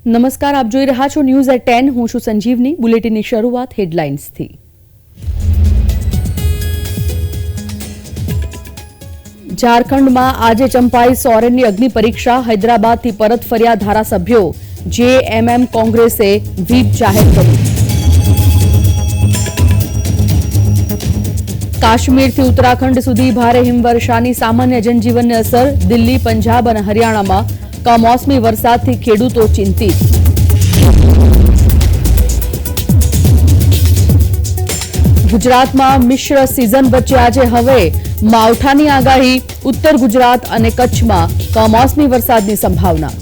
નમસ્કાર, આપ જોઈ રહ્યા છો ન્યૂઝ એટ 10. હું છું સંજીવની. બુલેટિનની શરૂઆત હેડલાઇન્સથી. ઝારખંડમાં આજે ચંપાઈ સોરેનની અગ્નિ પરીક્ષા. હૈદરાબાદથી પરત ફર્યા ધારાસભ્યો. જેએમએમ કોંગ્રેસે વ્હીપ જાહેર કર્યું. કાશ્મીરથી ઉત્તરાખંડ સુધી ભારે હિમવર્ષાની સામાન્ય જનજીવનને અસર. દિલ્હી, પંજાબ અને હરિયાણામાં કમોસમી વરસાદથી ખેડૂતો ચિંતિત. ગુજરાતમાં મિશ્ર સિઝન વચ્ચે આજે હવે માવઠાની આગાહી. ઉત્તર ગુજરાત અને કચ્છમાં કમોસમી વરસાદની સંભાવના.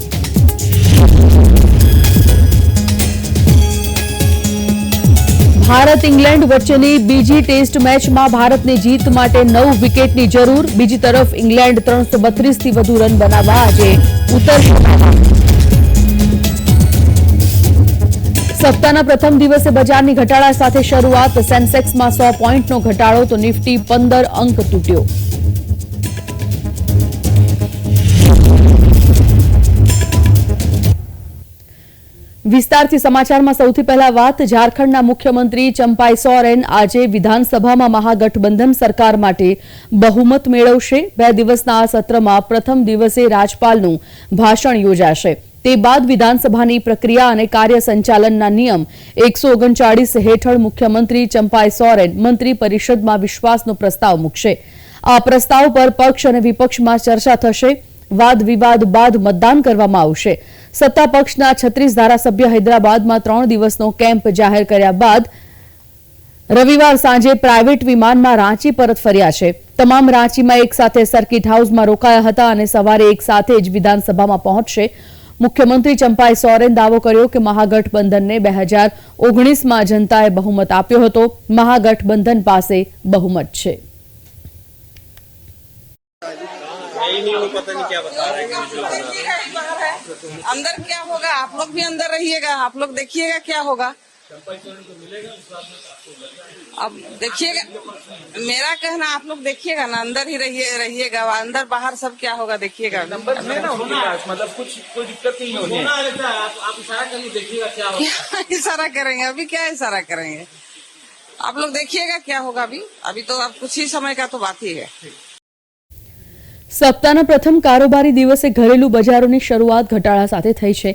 ભારત ઇંગ્લેન્ડ વચ્ચેની બીજી ટેસ્ટ મેચમાં ભારતની જીત માટે 9 વિકેટની જરૂર. બીજી તરફ ઇંગ્લેન્ડ 332થી વધુ રન બનાવવા આજે ઉતરશે. સપ્તાહના પ્રથમ દિવસે બજારની ઘટાડા સાથે શરૂઆત. સેન્સેક્સમાં 100 પોઈન્ટનો ઘટાડો તો નિફ્ટી 15 અંક તૂટ્યો. વિસ્તારથી સમાચારમાં સૌથી પહેલા વાત. ઝારખંડના મુખ્યમંત્રી ચંપાઈ સોરેન આજે વિધાનસભામાં મહાગઠબંધન સરકાર માટે બહુમત મેળવશે. 2 દિવસના આ સત્રમાં પ્રથમ દિવસે રાજ્યપાલનું ભાષણ યોજાશે. તે બાદ વિધાનસભાની પ્રક્રિયા અને કાર્ય સંચાલનના નિયમ 139 હેઠળ મુખ્યમંત્રી ચંપાઈ સોરેન મંત્રી પરિષદમાં વિશ્વાસનો પ્રસ્તાવ મૂકશે. આ પ્રસ્તાવ પર પક્ષ અને વિપક્ષમાં ચર્ચા થશે. વાદ વિવાદ બાદ મતદાન કરવામાં આવશે. સત્તા પક્ષના 36 ધારાસભ્ય હૈદરાબાદમાં 3 દિવસનો કેમ્પ જાહેર કર્યા બાદ રવિવાર સાંજે પ્રાઇવેટ વિમાનમાં રાંચી પરત ફર્યા છે. તમામ રાંચીમાં એક સાથે સર્કિટ હાઉસમાં રોકાયા હતા અને સવારે એક સાથે જ વિધાનસભામાં પહોંચશે. મુખ્યમંત્રી ચંપાઈ સોરેન દાવો કર્યો કે મહાગઠબંધનને 2019માં જનતાએ બહુમત આપ્યો હતો. મહાગઠબંધન પાસે બહુમત છે. पता नहीं क्या बता रहे हैं। अंदर क्या होगा, आप लोग भी अंदर रहिएगा, आप लोग देखिएगा क्या होगा। अब देखिएगा, मेरा कहना आप लोग देखिएगा ना, अंदर ही रहिएगा, अंदर बाहर सब क्या होगा देखिएगा। नंबर में ना मतलब कुछ कोई दिक्कत नहीं होगी। आप इशारा करिए, देखिएगा क्या होगा। क्या इशारा करेंगे, अभी क्या इशारा करेंगे, आप लोग देखिएगा क्या होगा। अभी तो अब कुछ ही समय का तो बात ही है। સપ્તાહના પ્રથમ કારોબારી દિવસે ઘરેલું બજારોની શરૂઆત ઘટાડા સાથે થઈ છે.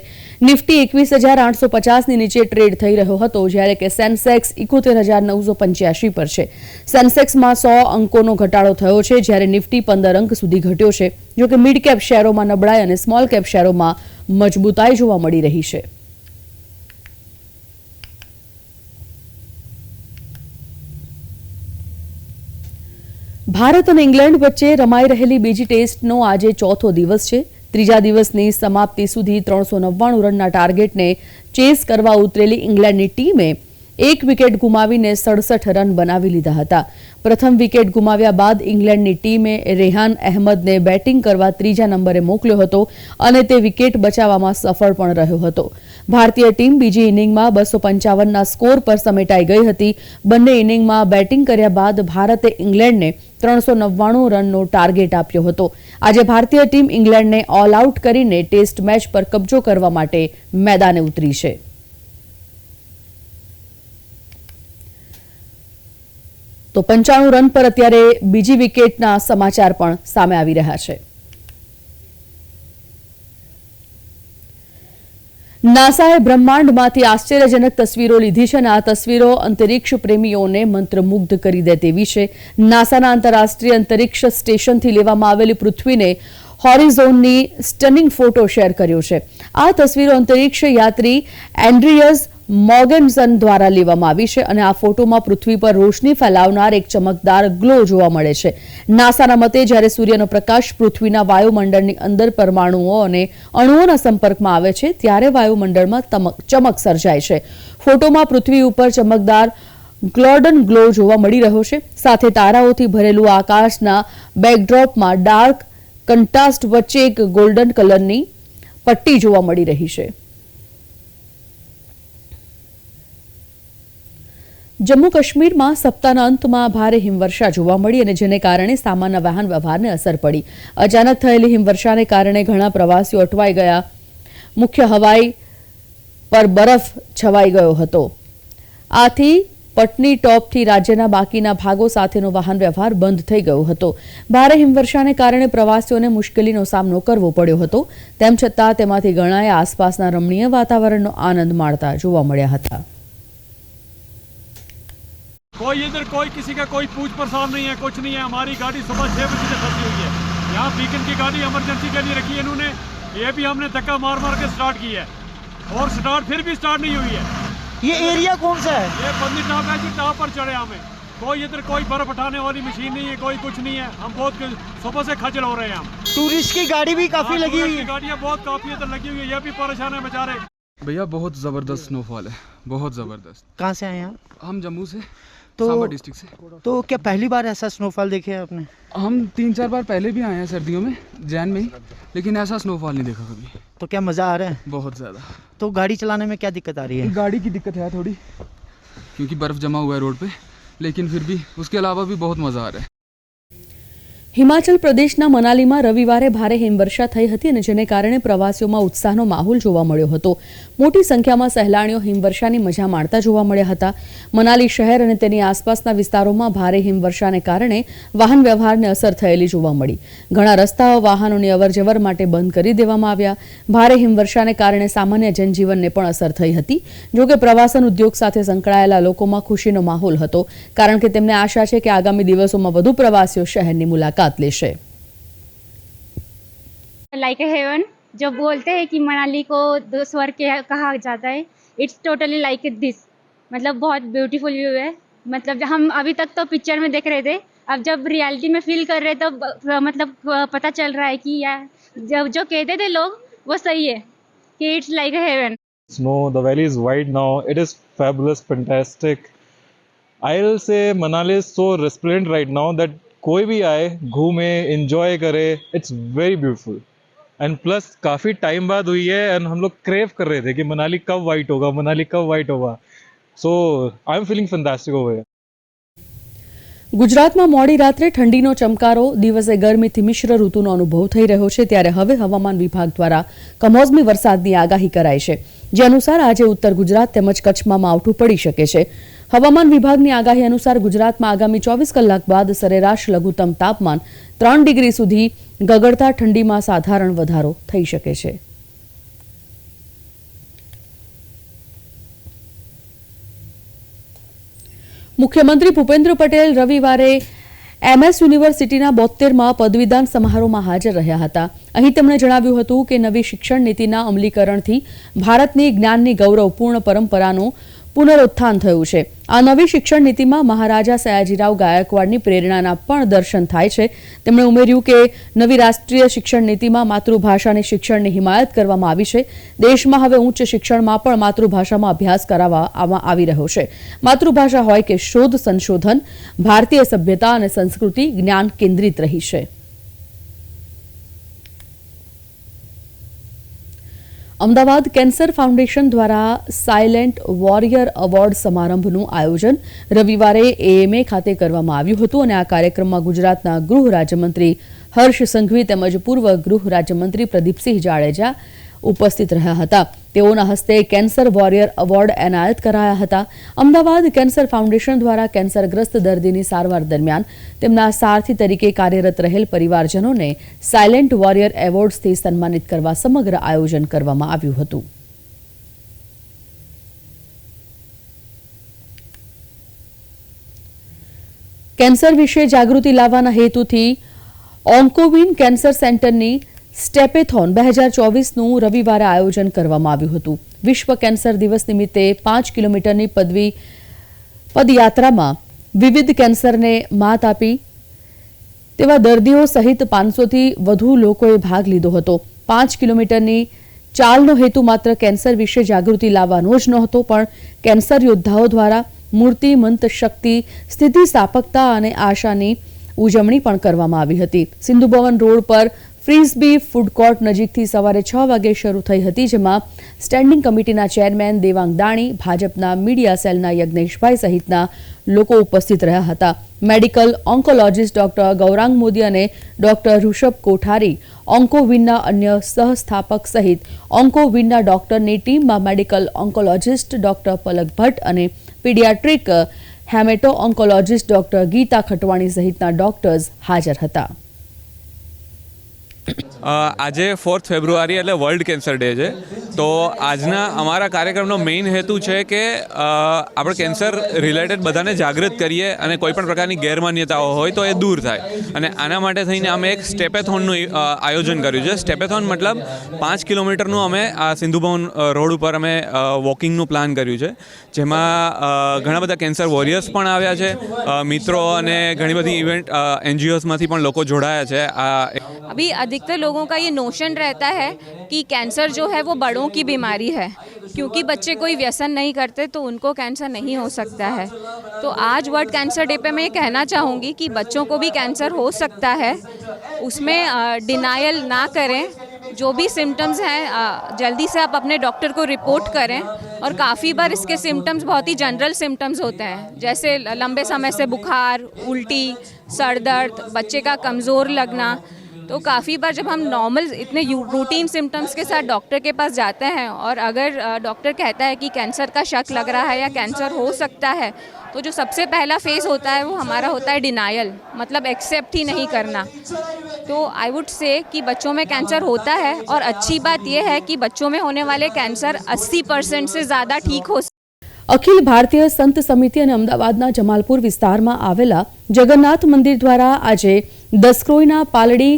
નિફ્ટી 21,850ની નીચે ટ્રેડ થઈ રહ્યો હતો, જ્યારે કે સેન્સેક્સ 71,985 પર છે. સેન્સેક્સમાં 100 અંકોનો ઘટાડો થયો છે, જ્યારે નિફ્ટી 15 અંક સુધી ઘટ્યો છે. જો કે મિડ કેપ શેરોમાં નબળાઈ અને સ્મોલ કેપ શેરોમાં મજબૂતાઈ જોવા મળી રહી છે. ભારત અને ઇંગ્લેન્ડ વચ્ચે રમાઈ રહેલી બીજી ટેસ્ટનો આજે ચોથો દિવસ છે. ત્રીજા દિવસની સમાપ્તિ સુધી 399 રનના ટાર્ગેટને ચેસ કરવા ઉતરેલી ઇંગ્લેન્ડની ટીમે 1 વિકેટ ગુમાવીને 67 રન બનાવી લીધા હતા. પ્રથમ વિકેટ ગુમાવ્યા બાદ ઇંગ્લેન્ડની ટીમે રેહાન અહેમદને બેટિંગ કરવા ત્રીજા નંબરે મોકલ્યો હતો અને તે વિકેટ બચાવવામાં સફળ પણ રહ્યો હતો. ભારતીય ટીમ બીજી ઇનિંગમાં 255ના સ્કોર પર સમેટાઈ ગઈ હતી. બંને ઇનિંગમાં બેટિંગ કર્યા બાદ ભારતે ઇંગ્લેન્ડને 399 રનનો ટાર્ગેટ આપ્યો હતો. આજે ભારતીય ટીમ ઇંગ્લેન્ડને ઓલ આઉટ કરીને ટેસ્ટ મેચ પર કબજો કરવા માટે મેદાને ઉતરી છે. તો 95 રન પર અત્યારે બીજી વિકેટના સમાચાર પણ સામે આવી રહ્યા છે. નાસાએ બ્રહ્માંડમાંથી આશ્ચર્યજનક તસવીરો લીધી છે અને આ તસવીરો અંતરિક્ષ પ્રેમીઓને મંત્રમુગ્ધ કરી દે તેવી છે. નાસાના આંતરરાષ્ટ્રીય અંતરિક્ષ સ્ટેશનથી લેવામાં આવેલી પૃથ્વીને હોરિઝોનની સ્ટનિંગ ફોટો શેર કર્યો છે. આ તસવીરો અંતરિક્ષ યાત્રી એન્ડ્રિયસ મોર્ગેનસન દ્વારા લેવામાં આવી છે અને આ ફોટોમાં પૃથ્વી પર રોશની ફેલાવનાર એક ચમકદાર ગ્લો જોવા મળે છે. નાસાના મતે જ્યારે સૂર્યનો પ્રકાશ પૃથ્વીના વાયુમંડળની અંદર પરમાણુઓ અને અણુઓના સંપર્કમાં આવે છે ત્યારે વાયુમંડળમાં ચમક સર્જાય છે. ફોટોમાં પૃથ્વી ઉપર ચમકદાર ગોલ્ડન ગ્લો જોવા મળી રહ્યો છે. સાથે તારાઓથી ભરેલું આકાશના બેકડ્રોપમાં ડાર્ક કન્ટ્રાસ્ટ વચ્ચે એક ગોલ્ડન કલરની પટ્ટી જોવા મળી રહી છે. જમ્મુ કાશ્મીરમાં સપ્તાહના અંતમાં ભારે હિમવર્ષા જોવા મળી અને જેને કારણે સામાન્ય વાહન વ્યવહારને અસર પડી. અચાનક થયેલી હિમવર્ષાને કારણે ઘણા પ્રવાસીઓ અટવાઈ ગયા. મુખ્ય હવાઈ પર બરફ છવાઈ ગયો હતો. આથી પટની ટોપથી રાજ્યના બાકીના ભાગો સાથેનો વાહન વ્યવહાર બંધ થઈ ગયો હતો. ભારે હિમવર્ષાને કારણે પ્રવાસીઓને મુશ્કેલીનો સામનો કરવો પડ્યો હતો. તેમ છતાં તેમાંથી ઘણાએ આસપાસના રમણીય વાતાવરણનો આનંદ માણતા જોવા મળ્યા હતા. कोई इधर कोई किसी का कोई पूछ परेशान नहीं है, कुछ नहीं है. हमारी गाड़ी सुबह 6 बजे से फंसी हुई है. यहाँ बीकन की गाड़ी इमरजेंसी के लिए रखी है इन्होंने. ये भी हमने धक्का मार मार के स्टार्ट की है और स्टार्ट फिर भी स्टार्ट नहीं हुई है. ये एरिया कौन सा है? ये बंदी टॉप है जी, टॉप पर चढ़े हमें. कोई इधर कोई बर्फ उठाने वाली मशीन नहीं है, कोई कुछ नहीं है. हम बहुत सुबह से खजल हो रहे हैं. हम टूरिस्ट की गाड़ी भी काफी लगी हुई है. गाड़ियाँ बहुत काफी इधर लगी हुई है. ये भी परेशान है बेचारे. भैया बहुत ज़बरदस्त स्नोफॉल है, बहुत ज़बरदस्त. कहाँ से आए हैं आप? हम जम्मू से, तो- सांबा डिस्ट्रिक्ट से. तो क्या पहली बार ऐसा स्नोफॉल देखे हैं आपने? हम 3-4 बार पहले भी आए हैं सर्दियों में, जैन में ही, लेकिन ऐसा स्नोफॉल नहीं देखा कभी. तो क्या मज़ा आ रहा है? बहुत ज़्यादा. तो गाड़ी चलाने में क्या दिक्कत आ रही है? गाड़ी की दिक्कत है थोड़ी, क्योंकि बर्फ़ जमा हुआ है रोड पे, लेकिन फिर भी उसके अलावा भी बहुत मज़ा आ रहा है. હિમાચલ પ્રદેશના મનાલીમાં રવિવારે ભારે હિમવર્ષા થઈ હતી અને જેને કારણે પ્રવાસીઓમાં ઉત્સાહનો માહોલ જોવા મળ્યો હતો. મોટી સંખ્યામાં સહેલાણીઓ હિમવર્ષાની મજા માણતા જોવા મળ્યા હતા. મનાલી શહેર અને તેની આસપાસના વિસ્તારોમાં ભારે હિમવર્ષાને કારણે વાહન વ્યવહારને અસર થયેલી જોવા મળી. ઘણા રસ્તાઓ વાહનોની અવરજવર માટે બંધ કરી દેવામાં આવ્યા. ભારે હિમવર્ષાને કારણે સામાન્ય જનજીવનને પણ અસર થઈ હતી. જોકે પ્રવાસન ઉદ્યોગ સાથે સંકળાયેલા લોકોમાં ખુશીનો માહોલ હતો, કારણ કે તેમને આશા છે કે આગામી દિવસોમાં વધુ પ્રવાસીઓ શહેરની મુલાકાત લેશે. लाइक ए हेवन जो बोलते हैं कि मनाली को 2 स्वर्ग के कहा जाता है, इट्स टोटली लाइक दिस. मतलब बहुत ब्यूटीफुल व्यू है. मतलब हम अभी तक तो पिक्चर में देख रहे थे, अब जब रियलिटी में फील कर रहे तो मतलब पता चल रहा है कि यार जब जो कहते थे लोग वो सही है कि it's like a heaven. Snow, the valley is wide now. It is fabulous, fantastic. I'll say Manali is so resplendent right now that कोई भी आए, घूमे, enjoy करे. It's very beautiful. And plus काफ़ी टाइम बाद हुई है and हम लोग क्रेव कर रहे थे कि मनाली कब वाइट होगा, मनाली कब वाइट होगा. So I'm feeling fantastic over here. ગુજરાતમાં મોડી રાત્રે ઠંડીનો ચમકારો, દિવસે ગરમીથી મિશ્ર ઋતુનો અનુભવ થઈ રહ્યો છે. ત્યારે હવે હવામાન વિભાગ દ્વારા કમોસમી વરસાદની આગાહી કરાઈ છે, જે અનુસાર આજે ઉત્તર ગુજરાત તેમજ કચ્છમાં માવઠું પડી શકે છે. હવામાન વિભાગની આગાહી અનુસાર ગુજરાતમાં આગામી 24 કલાક બાદ સરેરાશ લઘુત્તમ તાપમાન 3 ડિગ્રી સુધી ગગડતા ઠંડીમાં સાધારણ વધારો થઈ શકે છે. મુખ્યમંત્રી ભૂપેન્દ્ર પટેલ રવિવારે MS યુનિવર્સિટીના 72મા પદવીદાન સમારોહમાં હાજર રહ્યા હતા. અહીં તેમણે જણાવ્યું હતું કે નવી શિક્ષણ નીતિના અમલીકરણથી ભારતની જ્ઞાનની ગૌરવપૂર્ણ પરંપરાનું પુનરુત્થાન થયું છે. આ નવી શિક્ષણ નીતિમાં મહારાજા સયાજીરાવ ગાયકવાડની પ્રેરણાના પણ દર્શન થાય છે. તેમણે ઉમેર્યું કે નવી રાષ્ટ્રીય શિક્ષણ નીતિમાં માતૃભાષાની શિક્ષણની હિમાયત કરવામાં આવી છે. દેશમાં હવે ઉચ્ચ શિક્ષણમાં પણ માતૃભાષામાં અભ્યાસ કરાવવામાં આવી રહ્યો છે. માતૃભાષા હોય કે શોધ સંશોધન, ભારતીય સભ્યતા અને સંસ્કૃતિ જ્ઞાન કેન્દ્રિત રહી છે. અમદાવાદ કેન્સર ફાઉન્ડેશન દ્વારા સાયલેન્ટ વોરિયર એવોર્ડ સમારંભનું આયોજન રવિવારે AMA ખાતે કરવામાં આવ્યું હતું અને આ કાર્યક્રમમાં ગુજરાતના ગૃહ રાજ્યમંત્રી હર્ષ સંઘવી તેમજ પૂર્વ ગૃહ રાજ્યમંત્રી પ્રદીપસિંહ જાડેજા ઉપસ્થિત રહ્યા હતા. તેઓના હસ્તે કેન્સર વોરિયર એવોર્ડ એનાયત કરાયા હતા. અમદાવાદ કેન્સર ફાઉન્ડેશન દ્વારા કેન્સરગ્રસ્ત દર્દીની સારવાર દરમિયાન તેમના સારથી તરીકે કાર્યરત રહેલ પરિવારજનોને સાયલેન્ટ વોરિયર એવોર્ડ્સથી સન્માનિત કરવા સમગ્ર આયોજન કરવામાં આવ્યું હતું. કેન્સર વિશે જાગૃતિ લાવવાના હેતુથી ઓન્કોવિન કેન્સર સેન્ટરની સ્ટેપેથોન 2024નું રવિવારે આયોજન કરવામાં આવ્યું હતું. વિશ્વ કેન્સર દિવસ નિમિત્તે 5 કિલોમીટરની પદયાત્રામાં વિવિધ કેન્સરને માત આપી તેવા દર્દીઓ સહિત 500થી વધુ લોકોએ ભાગ લીધો હતો. 5 કિલોમીટરની ચાલનો હેતુ માત્ર કેન્સર વિશે જાગૃતિ લાવવાનો જ નહોતો, પણ કેન્સર યોદ્ધાઓ દ્વારા મૂર્તિમંત શક્તિ, સ્થિતિસ્થાપકતા અને આશાની ઉજવણી પણ કરવામાં આવી હતી. સિંધુ ભવન રોડ પર ફ્રીઝબી ફૂડ કોર્ટ નજીકથી સવારે 6 વાગે શરૂ થઈ હતી, જેમાં સ્ટેન્ડિંગ કમિટીના ચેરમેન દેવાંગ દાણી, ભાજપના મીડિયા સેલના યજ્ઞેશભાઈ સહિતના લોકો ઉપસ્થિત રહ્યા હતા. Medical oncologist doctor Gaurang Modi અને ડોક્ટર ઋષભ કોઠારી, ઓન્કોવિનના અન્ય સહસ્થાપક સહિત ઓન્કોવિનના ડોક્ટરની ટીમમાં મેડિકલ ઓન્કોલોજીસ્ટ ડોક્ટર પલક ભટ્ટ અને પીડિયાટ્રિક હેમેટો ઓન્કોલોજીસ્ટ ડોક્ટર ગીતા ખટવાણી સહિતના ડોક્ટર્સ હાજર હતા. આજે 4 ફેબ્રુઆરી એટલે વર્લ્ડ કેન્સર ડે છે. તો આજના અમારા કાર્યક્રમનો મેઇન હેતુ છે કે આપણે કેન્સર રિલેટેડ બધાને જાગૃત કરીએ અને કોઈ પણ પ્રકારની ગેરમાન્યતાઓ હોય તો એ દૂર થાય. અને આના માટે થઈને અમે એક સ્ટેપેથોનનું આયોજન કર્યું છે. સ્ટેપેથોન મતલબ 5 કિલોમીટરનું અમે આ સિંધુ ભવન રોડ ઉપર અમે વોકિંગનું પ્લાન કર્યું છે, જેમાં ઘણા બધા કેન્સર વોરિયર્સ પણ આવ્યા છે, મિત્રો અને ઘણી બધી ઇવેન્ટ NGOsમાંથી પણ લોકો જોડાયા છે. अभी अधिकतर लोगों का ये नोशन रहता है कि कैंसर जो है वो बड़ों की बीमारी है, क्योंकि बच्चे कोई व्यसन नहीं करते तो उनको कैंसर नहीं हो सकता है. तो आज वर्ल्ड कैंसर डे पे मैं ये कहना चाहूँगी कि बच्चों को भी कैंसर हो सकता है, उसमें डिनायल ना करें. जो भी सिम्टम्स हैं जल्दी से आप अपने डॉक्टर को रिपोर्ट करें. और काफ़ी बार इसके सिम्टम्स बहुत ही जनरल सिम्टम्स होते हैं, जैसे लंबे समय से बुखार, उल्टी, सर दर्द, बच्चे का कमज़ोर लगना. तो काफ़ी बार जब हम नॉर्मल इतने रूटीन सिम्टम्स के साथ डॉक्टर के पास जाते हैं और अगर डॉक्टर कहता है कि कैंसर का शक लग रहा है या कैंसर हो सकता है, तो जो सबसे पहला फेज़ होता है वो हमारा होता है डिनायल, मतलब एक्सेप्ट ही नहीं करना. तो आई वुड से कि बच्चों में कैंसर होता है और अच्छी बात यह है कि बच्चों में होने वाले कैंसर 80% से ज़्यादा ठीक हो. અખિલ ભારતીય સંત સમિતિ અને અમદાવાદના જમાલપુર વિસ્તારમાં આવેલા જગન્નાથ મંદિર દ્વારા આજે દસક્રોઈના પાલડી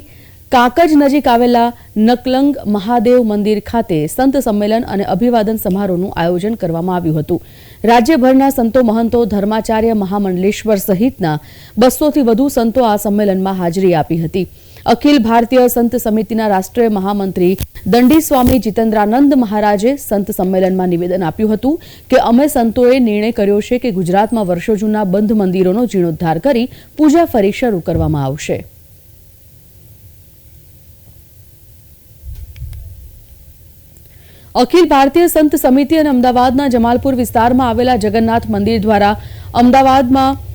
કાંકજ નજીક આવેલા નકલંગ મહાદેવ મંદિર ખાતે સંત સંમેલન અને અભિવાદન સમારોહનું આયોજન કરવામાં આવ્યું હતું. રાજ્યભરના સંતો, મહંતો, ધર્માચાર્ય, મહામંડલેશ્વર સહિતના 200થી વધુ સંતો આ સંમેલનમાં હાજરી આપી હતી. અખિલ ભારતીય સંત સમિતિના રાષ્ટ્રીય મહામંત્રી દંડી સ્વામી જીતેન્દ્રાનંદ મહારાજે સંત સંમેલનમાં નિવેદન આપ્યું હતું કે અમે સંતોએ નિર્ણય કર્યો છે કે ગુજરાતમાં વર્ષો જૂના બંધ મંદિરોનો જીર્ણોદ્ધાર કરી પૂજા ફરી શરૂ કરવામાં આવશે. અખિલ ભારતીય સંત સમિતિ અને અમદાવાદના જમાલપુર વિસ્તારમાં આવેલા જગન્નાથ મંદિર દ્વારા અમદાવાદમાં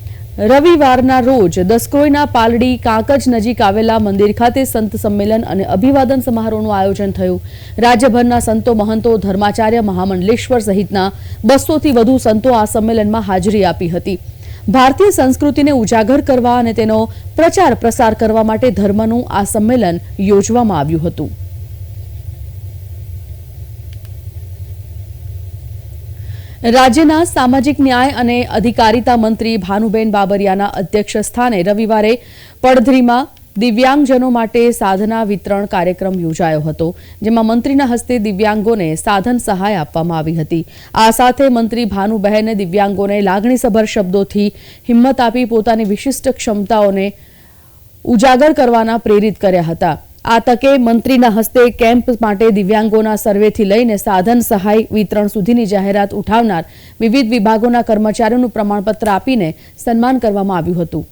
રવિવારના રોજ દસક્રોઈના પાલડી કાંકજ નજીક આવેલા મંદિર ખાતે સંત સંમેલન અને અભિવાદન સમારોહનું આયોજન થયું. રાજ્યભરના સંતો, મહંતો, ધર્માચાર્ય, મહામંડલેશ્વર સહિતના 200થી વધુ સંતો આ સંમેલનમાં હાજરી આપી હતી. ભારતીય સંસ્કૃતિને ઉજાગર કરવા અને તેનો પ્રચાર પ્રસાર કરવા માટે ધર્મનું આ સંમેલન યોજવામાં આવ્યું હતું. રાજ્યના સામાજિક ન્યાય અને અધિકારિતા મંત્રી ભાનુબેન બાબરિયાના અધ્યક્ષ સ્થાને રવિવારે પડધરીમાં દિવ્યાંગજનો માટે સાધના વિતરણ કાર્યક્રમ યોજાયો હતો, જેમાં મંત્રીના હસ્તે દિવ્યાંગોને સાધન સહાય આપવામાં આવી હતી. આ સાથે મંત્રી ભાનુબહેને દિવ્યાંગોને લાગણીસભર શબ્દોથી હિંમત આપી પોતાની વિશિષ્ટ ક્ષમતાઓને ઉજાગર કરવાના પ્રેરિત કર્યા હતા. આ તકે મંત્રીના હસ્તે કેમ્પ માટે દિવ્યાંગોના સર્વેથી લઈને સાધન સહાય વિતરણ સુધીની જાહેરાત ઉઠાવનાર વિવિધ વિભાગોના કર્મચારીઓનું પ્રમાણપત્ર આપીને સન્માન કરવામાં આવ્યું હતું.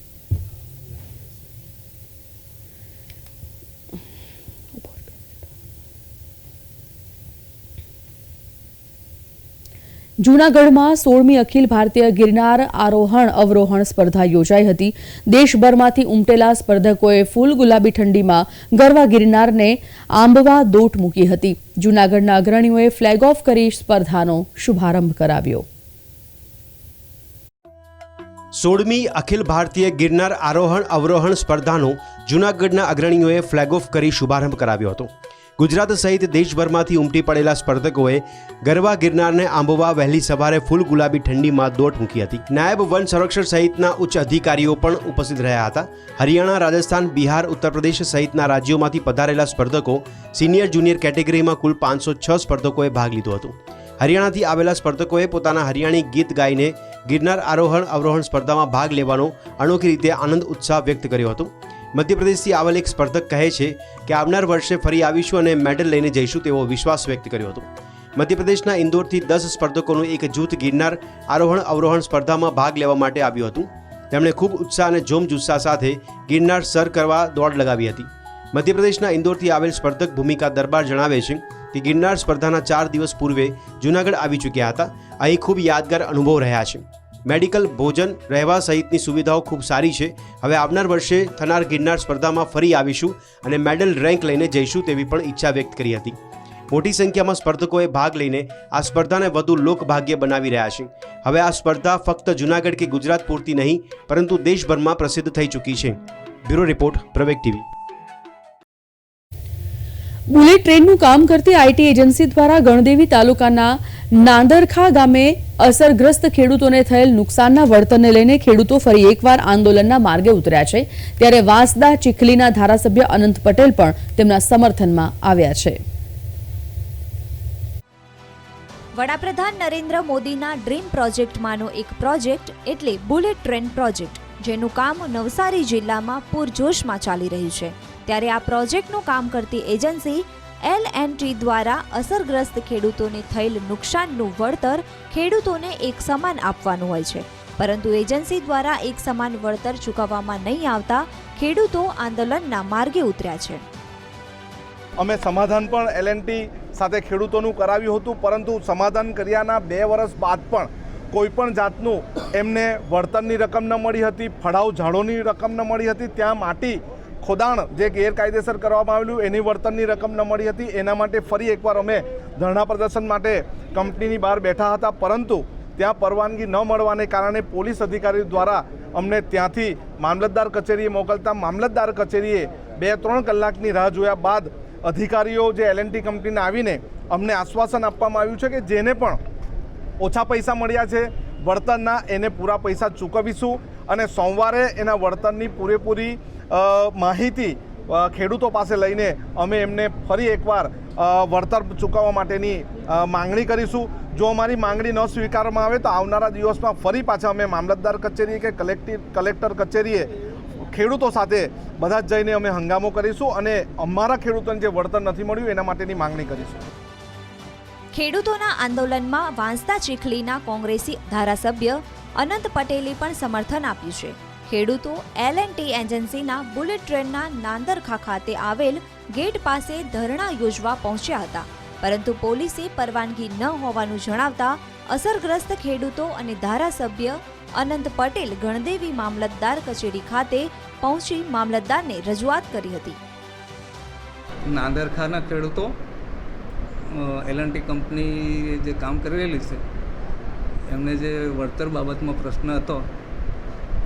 જૂનાગઢમાં 16મી અખિલ ભારતીય ગિરનાર આરોહણ અવરોહણ સ્પર્ધા યોજાઈ હતી. દેશભરમાંથી ઉમટેલા સ્પર્ધકોએ ફૂલ ગુલાબી ઠંડીમાં ગરવા ગિરનારને આંબવા દોટ મૂકી હતી. જૂનાગઢના અગ્રણીઓએ ફ્લેગ ઓફ કરી સ્પર્ધાનો શુભારંભ કરાવ્યો. 16મી અખિલ ભારતીય ગિરનાર આરોહણ અવરોહણ સ્પર્ધાનો જૂનાગઢના અગ્રણીઓએ ફ્લેગ ઓફ કરી શુભારંભ કરાવ્યો હતો. ગુજરાત સહિત દેશભરમાંથી ઉમટી પડેલા સ્પર્ધકોએ ગરવા ગિરનારને આંબવા વહેલી સવારે ફૂલ ગુલાબી ઠંડીમાં દોટ મૂકી હતી. નાયબ વન સંરક્ષક સહિતના ઉચ્ચ અધિકારીઓ પણ ઉપસ્થિત રહ્યા હતા. હરિયાણા, રાજસ્થાન, બિહાર, ઉત્તર પ્રદેશ સહિતના રાજ્યોમાંથી પધારેલા સ્પર્ધકો સિનિયર જુનિયર કેટેગરીમાં કુલ 506 સ્પર્ધકોએ ભાગ લીધો હતો. હરિયાણાથી આવેલા સ્પર્ધકોએ પોતાના હરિયાણી ગીત ગાઈને ગિરનાર આરોહણ અવરોહણ સ્પર્ધામાં ભાગ લેવાનો અનોખી રીતે આનંદ ઉત્સાહ વ્યક્ત કર્યો હતો. મધ્યપ્રદેશથી આવેલ એક સ્પર્ધક કહે છે કે આવનાર વર્ષે ફરી આવીશું અને મેડલ લઈને જઈશું તેવો વિશ્વાસ વ્યક્ત કર્યો હતો. મધ્યપ્રદેશના ઇન્દોરથી 10 સ્પર્ધકોનું એક જૂથ ગિરનાર આરોહણ અવરોહણ સ્પર્ધામાં ભાગ લેવા માટે આવ્યું હતું. તેમણે ખૂબ ઉત્સાહ અને જોમજુસ્સા સાથે ગિરનાર સર કરવા દોડ લગાવી હતી. મધ્યપ્રદેશના ઇન્દોરથી આવેલ સ્પર્ધક ભૂમિકા દરબાર જણાવે છે કે ગિરનાર સ્પર્ધાના 4 દિવસ પૂર્વે જૂનાગઢ આવી ચૂક્યા હતા. અહીં ખૂબ યાદગાર અનુભવ રહ્યા છે. મેડિકલ, ભોજન, રહેવા સહિતની સુવિધાઓ ખૂબ સારી છે. હવે આવનાર વર્ષે થનાર ગિરનાર સ્પર્ધામાં ફરી આવીશું અને મેડલ રેન્ક લઈને જઈશું તેવી પણ ઈચ્છા વ્યક્ત કરી હતી. મોટી સંખ્યામાં સ્પર્ધકોએ ભાગ લઈને આ સ્પર્ધાને વધુ લોકભાગ્ય બનાવી રહ્યા છે. હવે આ સ્પર્ધા ફક્ત જૂનાગઢ કે ગુજરાત પૂરતી નહીં પરંતુ દેશભરમાં પ્રસિદ્ધ થઈ ચૂકી છે. બ્યુરો રિપોર્ટ, પ્રવેગ ટીવી. બુલેટ ટ્રેનનું કામ કરતી આઈટી એજન્સી દ્વારા ગણદેવી તાલુકાના નાંદરખા ગામે અસરગ્રસ્ત ખેડૂતોને થયેલ નુકસાનના વળતરને લઈને ખેડૂતો ફરી એકવાર આંદોલનના માર્ગે ઉતર્યા છે. ત્યારે વાંસદા ચીખલીના ધારાસભ્ય અનંત પટેલ પણ તેમના સમર્થનમાં આવ્યા છે. વડાપ્રધાન નરેન્દ્ર મોદીના ડ્રીમ પ્રોજેક્ટમાંનો એક પ્રોજેક્ટ એટલે બુલેટ ટ્રેન પ્રોજેક્ટ, જેનું કામ નવસારી જિલ્લામાં પૂરજોશમાં ચાલી રહ્યું છે. ત્યારે આ પ્રોજેક્ટનું કામ કરતી એજન્સી L&T દ્વારા અસરગ્રસ્ત ખેડૂતોને થયેલ નુકસાનનું વળતર ખેડૂતોને એક સમાન આપવાનું હોય છે, પરંતુ એજન્સી દ્વારા એક સમાન વળતર ચૂકવવામાં નહીં આવતા ખેડૂતો આંદોલનના માર્ગે ઉતર્યા છે. અમે સમાધાન પણ L&T સાથે ખેડૂતોનું કરાવ્યું હતું, પરંતુ સમાધાન કર્યાના 2 વર્ષ બાદ પણ કોઈપણ જાતનું એમને વળતરની રકમ ન મળી હતી, ફળાઉ ઝાડોની રકમ ન મળી હતી, ત્યાં માટી ખોદાણ જે ગેરકાયદેસર કરવામાં આવેલું એની વળતરની રકમ ન મળી હતી. એના માટે ફરી એકવાર અમે ધરણા પ્રદર્શન માટે કંપનીની બહાર બેઠા હતા, પરંતુ ત્યાં પરવાનગી ન મળવાને કારણે પોલીસ અધિકારીઓ દ્વારા અમને ત્યાંથી મામલતદાર કચેરીએ મોકલતા મામલતદાર કચેરીએ 2-3 કલાકની રાહ જોયા બાદ અધિકારીઓ જે L&T કંપનીને આવીને અમને આશ્વાસન આપવામાં આવ્યું છે કે જેને પણ ઓછા પૈસા મળ્યા છે વળતરના એને પૂરા પૈસા ચૂકવીશું અને સોમવારે એના વળતરની પૂરેપૂરી માહિતી ખેડૂતો પાસે લઈને અમે એમને ફરી એકવાર વળતર ચૂકવવા માટેની માંગણી કરીશું. જો અમારી માંગણી ન સ્વીકારવામાં આવે તો આવનારા દિવસમાં ફરી પાછા અમે મામલતદાર કચેરીએ કે કલેક્ટર કચેરીએ ખેડૂતો સાથે બધા જ જઈને અમે હંગામો કરીશું અને અમારા ખેડૂતોને જે વળતર નથી મળ્યું એના માટેની માંગણી કરીશું. ખેડૂતોના આંદોલનમાં વાંસદા ચીખલીના કોંગ્રેસી ધારાસભ્ય અનંત પટેલે પણ સમર્થન આપ્યું છે. ખેડૂતો L&T એજન્સીના બુલેટ ટ્રેનના નાંદરખા ખાતે આવેલ ગેટ પાસે ધરણા યોજવા પહોંચ્યા હતા, પરંતુ પોલીસે પરવાનગી ન હોવાનું જણાવતા અસરગ્રસ્ત ખેડૂતો અને ધારાસભ્ય અનંત પટેલ ગણદેવી મામલતદાર કચેરી ખાતે પહોંચી મામલતદારને રજૂઆત કરી હતી. નાંદરખાના ખેડૂતો L&T કંપની જે કામ કરી રહેલી છે એમને જે વળતર બાબતમાં પ્રશ્ન હતો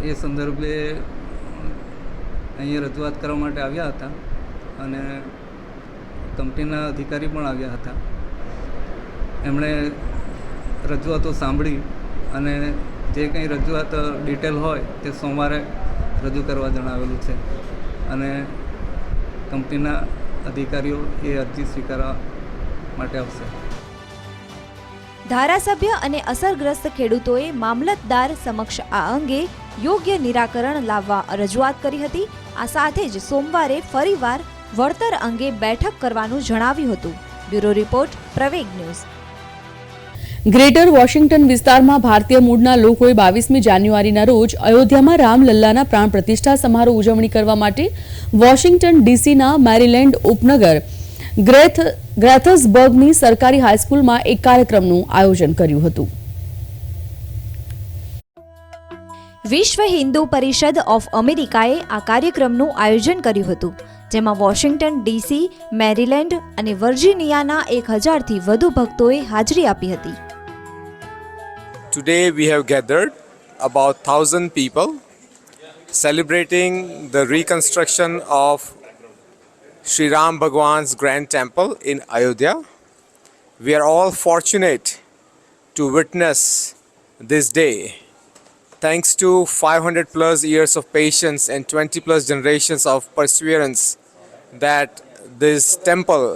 એ સંદર્ભે અહીંયા રજૂઆત કરવા માટે આવ્યા હતા અને કંપનીના અધિકારી પણ આવ્યા હતા. એમણે રજૂઆતો સાંભળી અને જે કંઈ રજૂઆત ડિટેલ હોય તે સોમવારે રજૂ કરવા જણાવેલું છે અને કંપનીના અધિકારીઓ એ અરજી સ્વીકારવા માટે આવશે. ધારાસભ્ય અને અસરગ્રસ્ત ખેડૂતોએ મામલતદાર સમક્ષ આ અંગે યોગ્ય નિરાકરણ લાવવા રજૂઆત કરી હતી. આ સાથે જ સોમવારે ફરીવાર વળતર અંગે બેઠક કરવાનું જણાવ્યું હતું. બ્યુરો રિપોર્ટ, પ્રવેગ ન્યૂઝ. ગ્રેટર વોશિંગ્ટન વિસ્તારમાં ભારતીય મૂળના લોકોએ 22મી જાન્યુઆરીના રોજ અયોધ્યામાં રામલલ્લાના પ્રાણ પ્રતિષ્ઠા સમારોહ ઉજવણી કરવા માટે વોશિંગ્ટન ડીસીના મેરીલેન્ડ ઉપનગર ગ્રેથસબર્ગની સરકારી હાઈસ્કૂલમાં એક કાર્યક્રમનું આયોજન કર્યું હતું. વિશ્વ હિન્દુ પરિષદ ઓફ અમેરિકાએ આ કાર્યક્રમનું આયોજન કર્યું હતું, જેમાં વોશિંગ્ટન ડીસી, મેરીલેન્ડ અને વર્જિનિયાના 1000થી વધુ ભક્તોએ હાજરી આપી હતી. Today we have gathered about 1,000 people celebrating the reconstruction of Sri Ram Bhagwan's grand temple in Ayodhya. We are all fortunate to witness this day. Thanks to 500 plus years of patience and 20 plus generations of perseverance that this temple,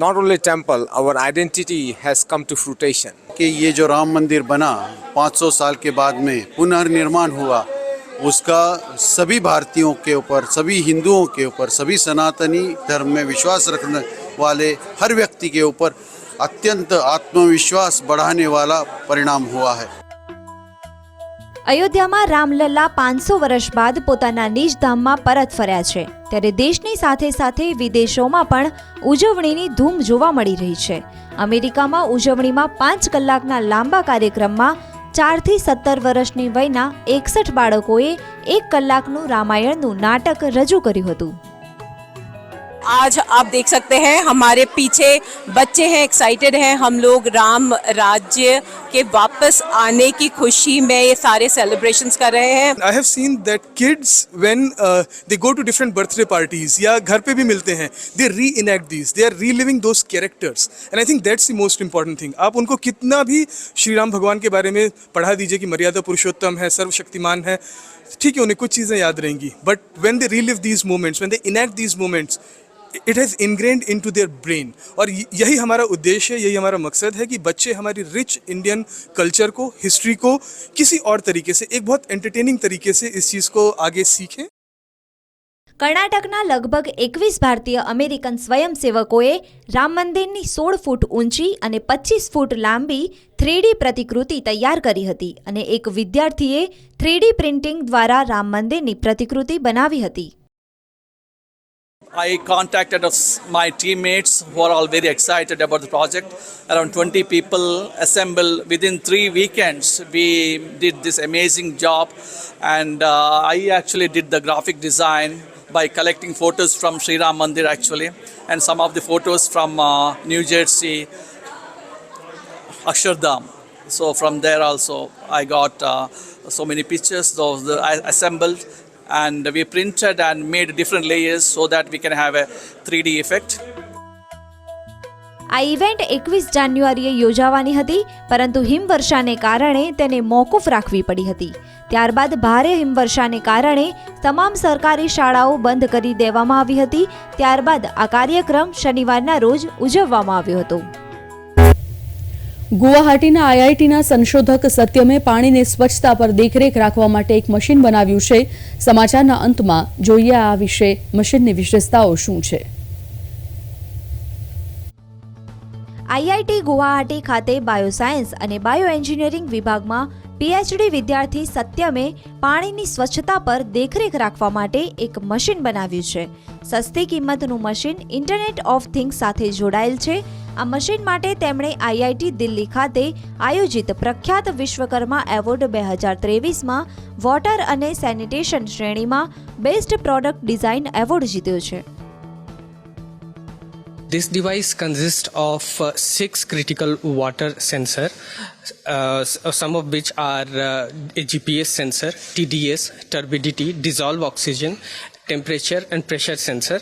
not only temple, our identity has come to fruition. कि ये जो राम मंदिर बना 500 साल के बाद में पुनर्निर्माण हुआ, उसका सभी भारतीयों के ऊपर, सभी हिंदुओं के ऊपर, सभी सनातनी धर्म में विश्वास रखने वाले हर व्यक्ति के ऊपर अत्यंत आत्मविश्वास बढ़ाने वाला परिणाम हुआ है. અયોધ્યામાં રામલલ્લા 500 વર્ષ બાદ પોતાના નિજ ધામમાં પરત ફર્યા છે, ત્યારે દેશની સાથે સાથે વિદેશોમાં પણ ઉજવણીની ધૂમ જોવા મળી રહી છે. અમેરિકામાં ઉજવણીમાં 5 કલાકના લાંબા કાર્યક્રમમાં 4 થી 17 વર્ષની વયના 61 બાળકોએ 1 કલાકનું રામાયણનું નાટક રજૂ કર્યું હતું. आज आप देख सकते हैं हमारे पीछे बच्चे हैं, एक्साइटेड हैं. हम लोग राम राज्य के वापस आने की खुशी में ये सारे सेलिब्रेशंस कर रहे हैं. I have seen that kids when they go to different birthday parties या घर पे भी मिलते हैं, they reenact these, they are reliving those characters, and I think that's the most important thing. आप उनको कितना भी श्री राम भगवान के बारे में पढ़ा दीजिए कि मर्यादा पुरुषोत्तम है, सर्वशक्तिमान है, ठीक है, उन्हें कुछ चीज़ें याद रहेंगी, but when they relive these moments, when they enact these moments, it has ingrained into their brain. और यही हमारा उद्देश्य है, यही हमारा मकसद है कि बच्चे हमारी रिच इंडियन कल्चर को, हिस्ट्री को किसी और तरीके से, एक बहुत एंटरटेनिंग तरीके से इस चीज़ को आगे सीखें. કર્ણાટકના લગભગ 21 ભારતીય અમેરિકન સ્વયંસેવકોએ રામ મંદિરની 16 ફૂટ ઊંચી અને 25 ફૂટ લાંબી 3D પ્રતિકૃતિ તૈયાર કરી હતી અને એક વિદ્યાર્થીએ 3D પ્રિન્ટિંગ દ્વારા રામ મંદિરની પ્રતિકૃતિ બનાવી હતી. I contacted my teammates who are all very excited about the project. Around 20 people assembled within 3 weekends. We did this amazing job, and I actually did the graphic design by collecting photos from Sri Ram Mandir actually, and some of the photos from New Jersey, Akshardham. So from there also I got so many pictures. Those I assembled. And we printed and made different layers so that we can have a 3D effect. આ event 21 જાન્યુઆરીએ યોજાવાની હતી, પરંતુ હિમવર્ષાને કારણે તેને મોકૂફ રાખવી પડી હતી. ત્યારબાદ ભારે હિમવર્ષાને કારણે તમામ સરકારી શાળાઓ બંધ કરી દેવામાં આવી હતી. ત્યારબાદ આ કાર્યક્રમ શનિવારના રોજ ઉજવવામાં આવ્યો હતો. ગુવાહાટીના આઈઆઈટીના સંશોધક સત્યમે પાણીની સ્વચ્છતા પર દેખરેખ રાખવા માટે એક મશીન બનાવ્યું છે. સમાચારના અંતમાં જોઈએ આ વિશે મશીનની વિશેષતાઓ શું છે. આઈઆઈટી ગુવાહાટી ખાતે બાયોસાયન્સ અને બાયોએન્જિનિયરિંગ વિભાગમાં પીએચડી વિદ્યાર્થી સત્યમે પાણીની સ્વચ્છતા પર દેખરેખ રાખવા માટે એક મશીન બનાવ્યું છે. સસ્તી કિંમતનું મશીન ઇન્ટરનેટ ઓફ થિંગ્સ સાથે જોડાયેલ છે. આ મશીન માટે તેમણે આઈઆઈટી દિલ્હી ખાતે આયોજિત પ્રખ્યાત વિશ્વકર્મા એવોર્ડ 2023માં વોટર અને સેનિટેશન શ્રેણીમાં બેસ્ટ પ્રોડક્ટ ડિઝાઇન એવોર્ડ જીત્યો છે. This device consists of 6 critical water sensors, some of which are a GPS sensor, TDS, turbidity, dissolved oxygen, temperature and pressure sensor.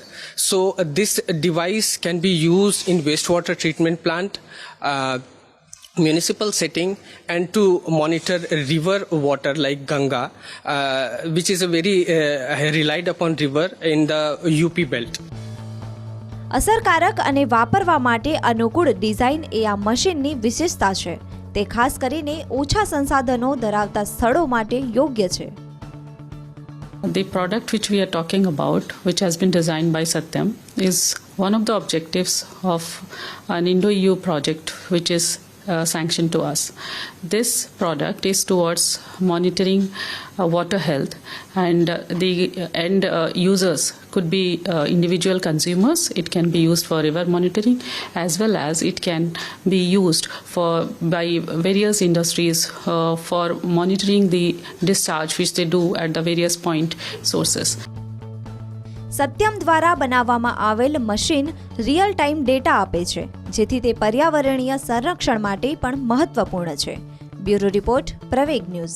So this device can be used in wastewater treatment plant, municipal setting, and to monitor river water like Ganga, which is a very relied upon river in the UP belt. અસરકારક અને વાપરવા માટે અનુકૂળ design એ આ મશીનની વિશેષતા છે. તે ખાસ કરીને ઓછા સંસાધનો ધરાવતા સ્થળો માટે યોગ્ય છે. The product which we are talking about, which has been designed by Satyam, is one of the objectives of an Indo-EU project which is sanctioned to us. This product is towards monitoring water health, and the end users could be individual consumers. It can be used for river monitoring, as well as it can be used by various industries for monitoring the discharge which they do at the various point sources. Satyam દ્વારા બનાવવામાં આવેલ machine real time data આપે છે, જેથી તે પર્યાવરણીય સંરક્ષણ માટે પણ મહત્વપૂર્ણ છે. બ્યુરો રિપોર્ટ, પ્રવેગ ન્યૂઝ.